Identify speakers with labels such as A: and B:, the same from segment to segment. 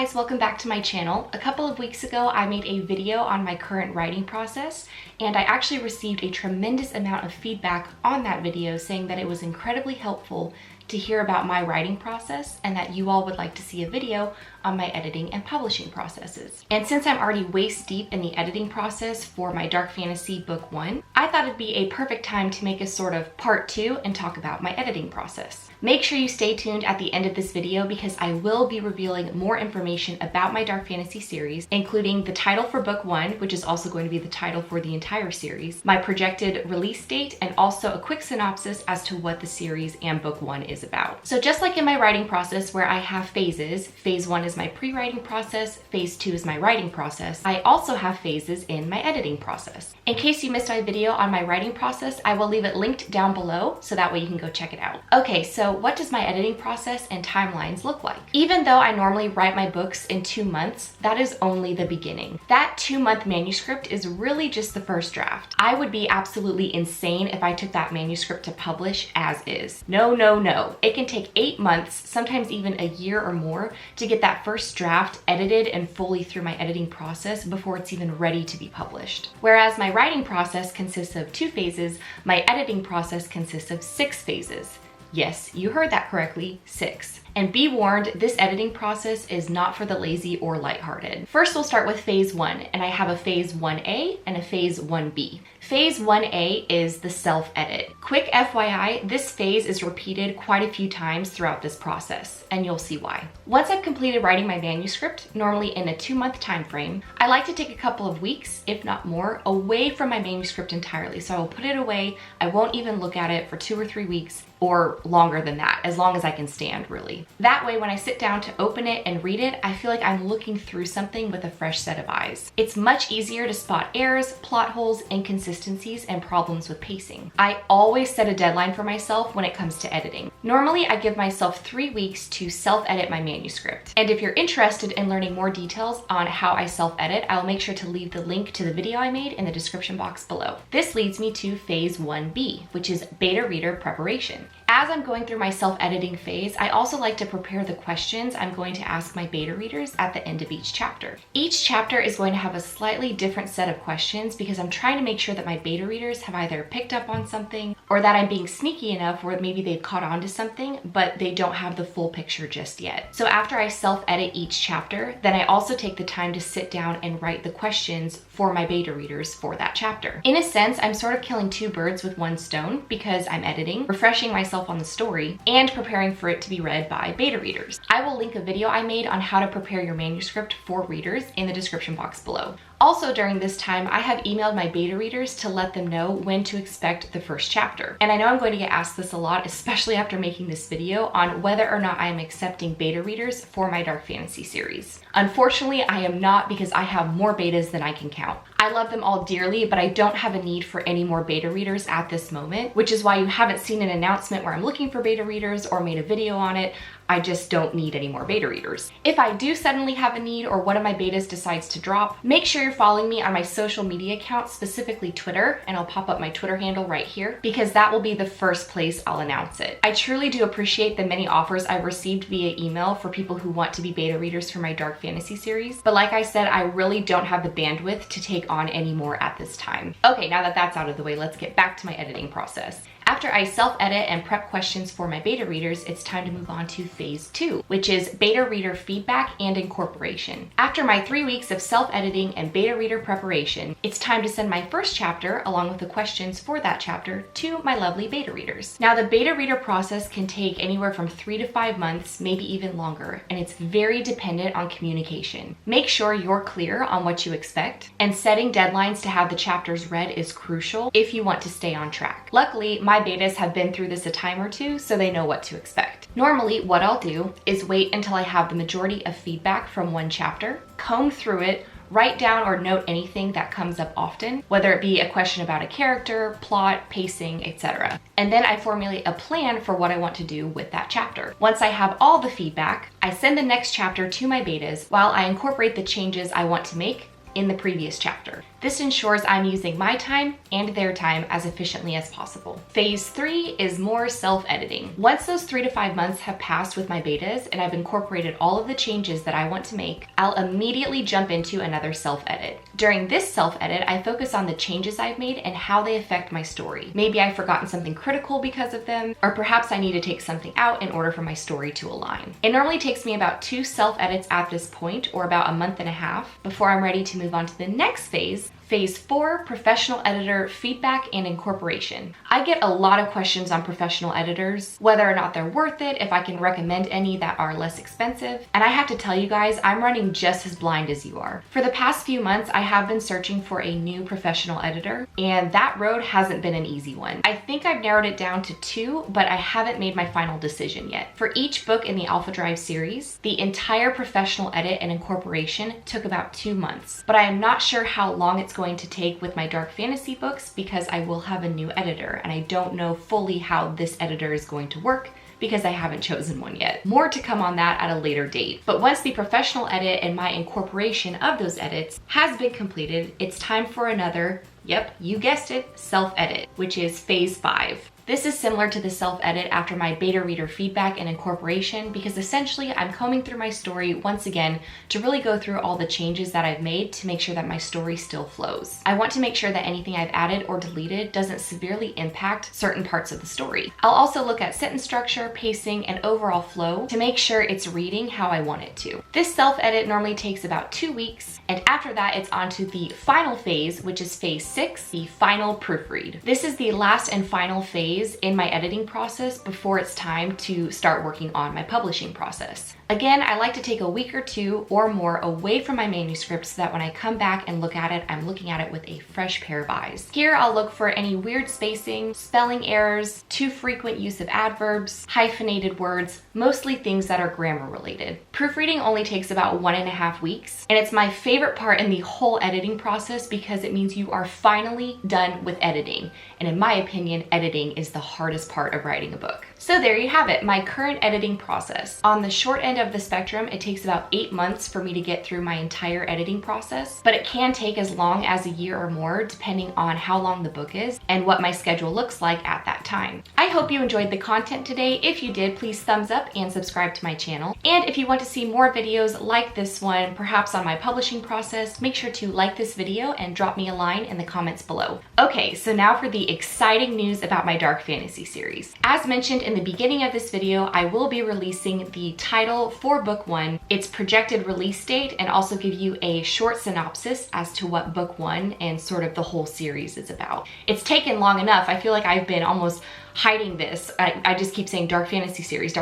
A: guys, welcome back to my channel. A couple of weeks ago, I made a video on my current writing process, and I actually received a tremendous amount of feedback on that video saying that it was incredibly helpful to hear about my writing process and that you all would like to see a video on my editing and publishing processes. And since I'm already waist deep in the editing process for my dark fantasy book 1, I thought it'd be a perfect time to make a sort of part 2 and talk about my editing process. Make sure you stay tuned at the end of this video because I will be revealing more information about my dark fantasy series, including the title for book 1, which is also going to be the title for the entire series, my projected release date, and also a quick synopsis as to what the series and book 1 is about. So just like in my writing process where I have phases, phase 1 is my pre-writing process, phase 2 is my writing process, I also have phases in my editing process. In case you missed my video on my writing process, I will leave it linked down below so that way you can go check it out. Okay, so what does my editing process and timelines look like? Even though I normally write my books in 2 months, that is only the beginning. That 2-month manuscript is really just the first draft. I would be absolutely insane if I took that manuscript to publish as is. No, no, no. It can take 8 months, sometimes even a year or more, to get that first draft edited and fully through my editing process before it's even ready to be published. Whereas my writing process consists of 2 phases, my editing process consists of 6 phases. Yes, you heard that correctly, 6. And be warned, this editing process is not for the lazy or lighthearted. First, we'll start with phase 1, and I have a phase 1A and a phase 1B. Phase 1A is the self-edit. Quick FYI, this phase is repeated quite a few times throughout this process, and you'll see why. Once I've completed writing my manuscript, normally in a 2-month time frame, I like to take a couple of weeks, if not more, away from my manuscript entirely. So I will put it away, I won't even look at it for 2 or 3 weeks, or longer than that, as long as I can stand, really. That way, when I sit down to open it and read it, I feel like I'm looking through something with a fresh set of eyes. It's much easier to spot errors, plot holes, inconsistencies, and problems with pacing. I always set a deadline for myself when it comes to editing. Normally, I give myself 3 weeks to self-edit my manuscript. And if you're interested in learning more details on how I self-edit, I will make sure to leave the link to the video I made in the description box below. This leads me to phase 1B, which is beta reader preparation. As I'm going through my self-editing phase, I also like to prepare the questions I'm going to ask my beta readers at the end of each chapter. Each chapter is going to have a slightly different set of questions because I'm trying to make sure that my beta readers have either picked up on something or that I'm being sneaky enough where maybe they've caught on to something, but they don't have the full picture just yet. So after I self-edit each chapter, then I also take the time to sit down and write the questions for my beta readers for that chapter. In a sense, I'm sort of killing 2 birds with 1 stone because I'm editing, refreshing myself on the story, and preparing for it to be read by beta readers. I will link a video I made on how to prepare your manuscript for readers in the description box below. Also during this time, I have emailed my beta readers to let them know when to expect the first chapter. And I know I'm going to get asked this a lot, especially after making this video, on whether or not I am accepting beta readers for my dark fantasy series. Unfortunately, I am not because I have more betas than I can count. I love them all dearly, but I don't have a need for any more beta readers at this moment, which is why you haven't seen an announcement where I'm looking for beta readers or made a video on it. I just don't need any more beta readers. If I do suddenly have a need or one of my betas decides to drop, make sure you're following me on my social media accounts, specifically Twitter, and I'll pop up my Twitter handle right here because that will be the first place I'll announce it. I truly do appreciate the many offers I've received via email for people who want to be beta readers for my dark fantasy series, but like I said, I really don't have the bandwidth to take on any more at this time. Okay, now that that's out of the way, let's get back to my editing process. After I self-edit and prep questions for my beta readers, it's time to move on to phase 2, which is beta reader feedback and incorporation. After my 3 weeks of self-editing and beta reader preparation, it's time to send my first chapter, along with the questions for that chapter, to my lovely beta readers. Now, the beta reader process can take anywhere from 3 to 5 months, maybe even longer, and it's very dependent on communication. Make sure you're clear on what you expect, and setting deadlines to have the chapters read is crucial if you want to stay on track. Luckily, my betas have been through this a time or 2, so they know what to expect. Normally, what I'll do is wait until I have the majority of feedback from one chapter, comb through it, write down or note anything that comes up often, whether it be a question about a character, plot, pacing, etc. And then I formulate a plan for what I want to do with that chapter. Once I have all the feedback, I send the next chapter to my betas while I incorporate the changes I want to make in the previous chapter. This ensures I'm using my time and their time as efficiently as possible. Phase 3 is more self-editing. Once those 3 to 5 months have passed with my betas and I've incorporated all of the changes that I want to make, I'll immediately jump into another self-edit. During this self-edit, I focus on the changes I've made and how they affect my story. Maybe I've forgotten something critical because of them, or perhaps I need to take something out in order for my story to align. It normally takes me about 2 self-edits at this point, or about a month and a half, before I'm ready to move on to the next phase. Phase 4, professional editor feedback and incorporation. I get a lot of questions on professional editors, whether or not they're worth it, if I can recommend any that are less expensive, and I have to tell you guys, I'm running just as blind as you are. For the past few months, I have been searching for a new professional editor, and that road hasn't been an easy one. I think I've narrowed it down to 2, but I haven't made my final decision yet. For each book in the Alpha Drive series, the entire professional edit and incorporation took about 2 months, but I am not sure how long it's going to take with my dark fantasy books because I will have a new editor and I don't know fully how this editor is going to work because I haven't chosen one yet. More to come on that at a later date. But once the professional edit and my incorporation of those edits has been completed, it's time for another, yep, you guessed it, self-edit, which is phase 5. This is similar to the self-edit after my beta reader feedback and incorporation because essentially I'm combing through my story once again to really go through all the changes that I've made to make sure that my story still flows. I want to make sure that anything I've added or deleted doesn't severely impact certain parts of the story. I'll also look at sentence structure, pacing, and overall flow to make sure it's reading how I want it to. This self-edit normally takes about 2 weeks, and after that it's on to the final phase, which is phase 6, the final proofread. This is the last and final phase in my editing process before it's time to start working on my publishing process. Again, I like to take a week or 2 or more away from my manuscript so that when I come back and look at it, I'm looking at it with a fresh pair of eyes. Here, I'll look for any weird spacing, spelling errors, too frequent use of adverbs, hyphenated words, mostly things that are grammar related. Proofreading only takes about 1.5 weeks, and it's my favorite part in the whole editing process because it means you are finally done with editing. And in my opinion, editing is the hardest part of writing a book. So there you have it, my current editing process. On the short end of the spectrum, it takes about 8 months for me to get through my entire editing process, but it can take as long as a year or more depending on how long the book is and what my schedule looks like at that time. I hope you enjoyed the content today. If you did, please thumbs up and subscribe to my channel. And if you want to see more videos like this one, perhaps on my publishing process, make sure to like this video and drop me a line in the comments below. Okay, so now for the exciting news about my dark fantasy series. As mentioned in the beginning of this video, I will be releasing the title for book 1, its projected release date, and also give you a short synopsis as to what book 1 and sort of the whole series is about. It's taken long enough. I feel like I've been almost hiding this. I just keep saying dark fantasy series,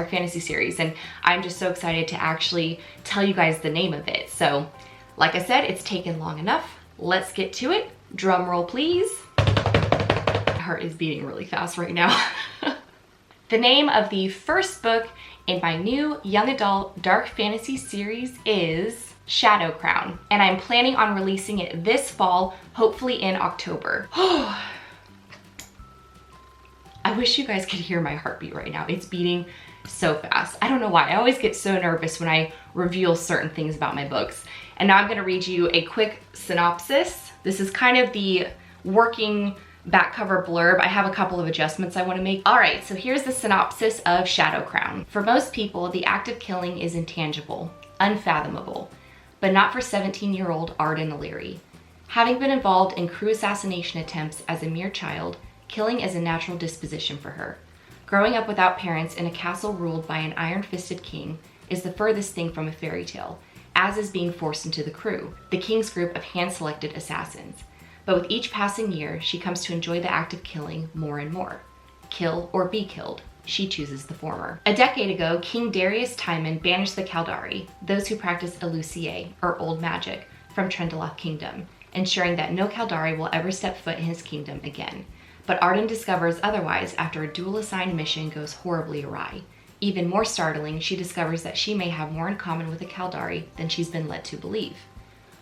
A: and I'm just so excited to actually tell you guys the name of it. So, like I said, it's taken long enough. Let's get to it. Drum roll, please. My heart is beating really fast right now. The name of the first book in my new young adult dark fantasy series is Shadow Crown, and I'm planning on releasing it this fall, hopefully in October. I wish you guys could hear my heartbeat right now. It's beating so fast. I don't know why. I always get so nervous when I reveal certain things about my books. And now I'm gonna read you a quick synopsis. This is kind of the working back cover blurb. I have a couple of adjustments I want to make. All right, so here's the synopsis of Shadow Crown. For most people, the act of killing is intangible, unfathomable, but not for 17-year-old Arden O'Leary. Having been involved in crew assassination attempts as a mere child, killing is a natural disposition for her. Growing up without parents in a castle ruled by an iron-fisted king is the furthest thing from a fairy tale, as is being forced into the crew, the king's group of hand-selected assassins. But with each passing year, she comes to enjoy the act of killing more and more. Kill or be killed. She chooses the former. A decade ago, King Darius Timon banished the Caldari, those who practice Elusiae, or old magic, from Trendeloth Kingdom, ensuring that no Caldari will ever step foot in his kingdom again. But Arden discovers otherwise after a dual-assigned mission goes horribly awry. Even more startling, she discovers that she may have more in common with a Caldari than she's been led to believe.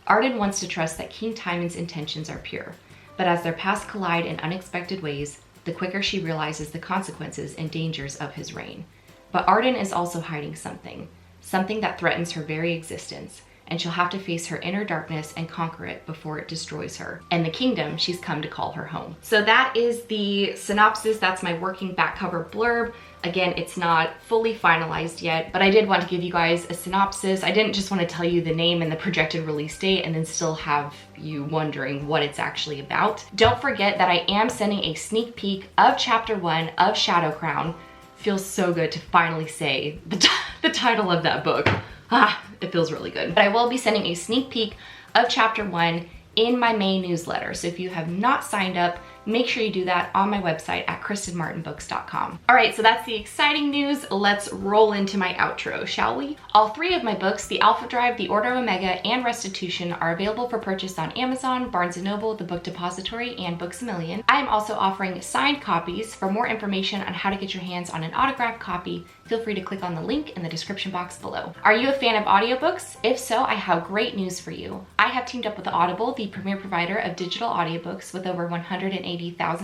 A: Arden wants to trust that King Timon's intentions are pure, but as their paths collide in unexpected ways, the quicker she realizes the consequences and dangers of his reign. But Arden is also hiding something that threatens her very existence, and she'll have to face her inner darkness and conquer it before it destroys her and the kingdom she's come to call her home. So that is the synopsis. That's my working back cover blurb. Again, it's not fully finalized yet, but I did want to give you guys a synopsis. I didn't just want to tell you the name and the projected release date and then still have you wondering what it's actually about. Don't forget that I am sending a sneak peek of chapter 1 of Shadow Crown. Feels so good to finally say the title of that book. It feels really good. But I will be sending a sneak peek of chapter 1 in my May newsletter. So if you have not signed up, make sure you do that on my website at kristenmartinbooks.com. All right, so that's the exciting news. Let's roll into my outro, shall we? All 3 of my books, The Alpha Drive, The Order of Omega, and Restitution, are available for purchase on Amazon, Barnes & Noble, The Book Depository, and Books A Million. I am also offering signed copies. For more information on how to get your hands on an autographed copy, feel free to click on the link in the description box below. Are you a fan of audiobooks? If so, I have great news for you. I have teamed up with Audible, the premier provider of digital audiobooks with over 180,000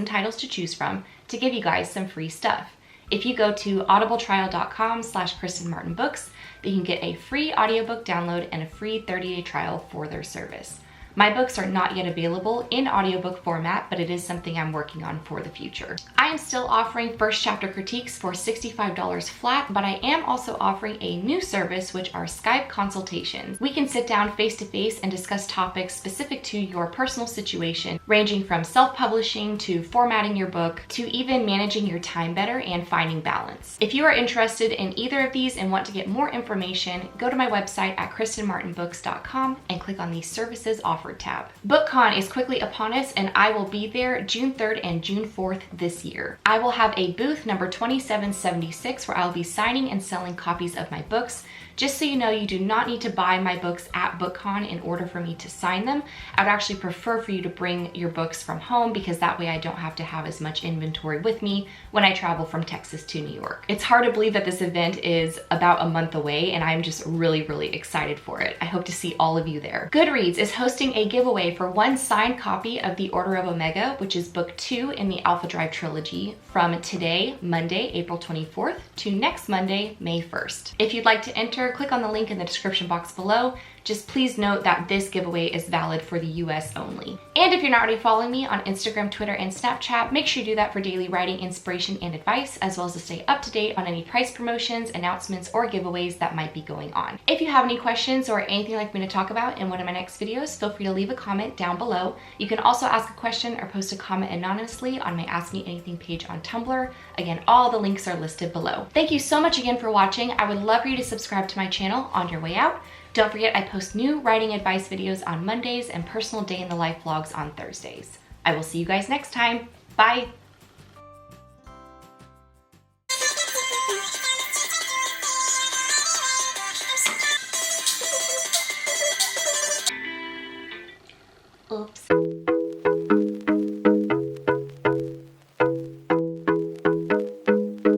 A: titles to choose from, to give you guys some free stuff. If you go to audibletrial.com/KristenMartinBooks, you can get a free audiobook download and a free 30-day trial for their service. My books are not yet available in audiobook format, but it is something I'm working on for the future. I am still offering first chapter critiques for $65 flat, but I am also offering a new service, which are Skype consultations. We can sit down face to face and discuss topics specific to your personal situation, ranging from self-publishing to formatting your book, to even managing your time better and finding balance. If you are interested in either of these and want to get more information, go to my website at kristenmartinbooks.com and click on the services offered tab. BookCon is quickly upon us, and I will be there June 3rd and June 4th this year. I will have a booth number 2776 where I'll be signing and selling copies of my books. Just so you know, you do not need to buy my books at BookCon in order for me to sign them. I would actually prefer for you to bring your books from home, because that way I don't have to have as much inventory with me when I travel from Texas to New York. It's hard to believe that this event is about a month away, and I'm just really excited for it. I hope to see all of you there. Goodreads is hosting a giveaway for 1 signed copy of The Order of Omega, which is book 2 in the Alpha Drive trilogy, from today, Monday, April 24th, to next Monday, May 1st. If you'd like to enter, click on the link in the description box below. Just please note that this giveaway is valid for the US only. And if you're not already following me on Instagram, Twitter, and Snapchat, make sure you do that for daily writing inspiration and advice, as well as to stay up to date on any price promotions, announcements, or giveaways that might be going on. If you have any questions or anything you'd like me to talk about in one of my next videos, feel free to leave a comment down below. You can also ask a question or post a comment anonymously on my Ask Me Anything page on Tumblr. Again, all the links are listed below. Thank you so much again for watching. I would love for you to subscribe to my channel on your way out. Don't forget, I post new writing advice videos on Mondays and personal day in the life vlogs on Thursdays. I will see you guys next time. Bye. Oops.